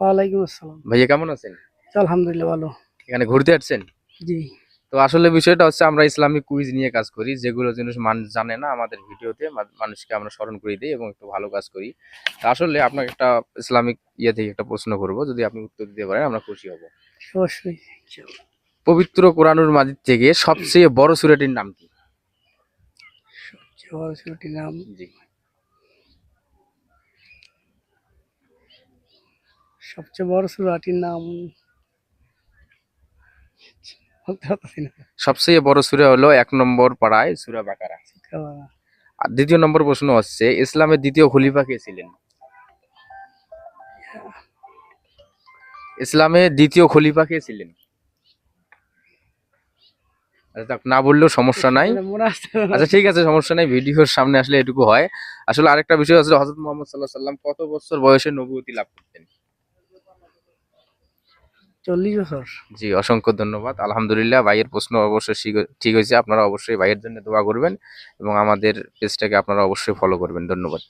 ওয়ালাইকুম আসসালাম। ভাইয়া কেমন আছেন? আলহামদুলিল্লাহ ভালো। এখানে ঘুরতে আসছেন? জি। তো আসলে বিষয়টা হচ্ছে আমরা ইসলামিক কুইজ নিয়ে কাজ করি, যেগুলো জিনিস মানুষ জানে না আমাদের ভিডিওতে মানুষকে আমরা স্মরণ করিয়ে দিই এবং একটু ভালো কাজ করি। তা আসলে আপনাকে একটা ইসলামিক ইয়ে থেকে একটা প্রশ্ন করব, যদি আপনি উত্তর দিতে পারেন আমরা খুশি হব। অবশ্যই। পবিত্র কোরআনুল মাজিদ থেকে সবচেয়ে বড় সূরাটির নাম কি? সবচেয়ে বড় ছেলেটির নাম জি। সবচেয়ে বড় সূরাটির নাম বলতে পারতেছি না। সবচেয়ে বড় সূরা হলো ১ নম্বর পাড়ায় সূরা বাকারা। আহ, আর দ্বিতীয় নম্বর প্রশ্ন হচ্ছে ইসলামের দ্বিতীয় খলিফা কে ছিলেন? ইসলামের দ্বিতীয় খলিফা কে ছিলেন? আচ্ছা, যাক, না বললেও সমস্যা নাই। মনে আসছে না। আচ্ছা ঠিক আছে, সমস্যা নাই, ভিডিওর সামনে আসলে এটুকু হয়। আসলে আরেকটা বিষয় হচ্ছে হযরত মুহাম্মদ সাল্লাল্লাহু আলাইহি সাল্লাম কত বছর বয়সে নবুয়তি লাভ করতেন? 40 বছর। জি, অসংখ্য ধন্যবাদ। আলহামদুলিল্লাহ, ভাইয়ের প্রশ্ন অবশ্যই ঠিক হয়েছে। আপনারা অবশ্যই ভাইয়ের জন্য দোয়া করবেন এবং আমাদের পেজটাকে আপনারা অবশ্যই ফলো করবেন। ধন্যবাদ।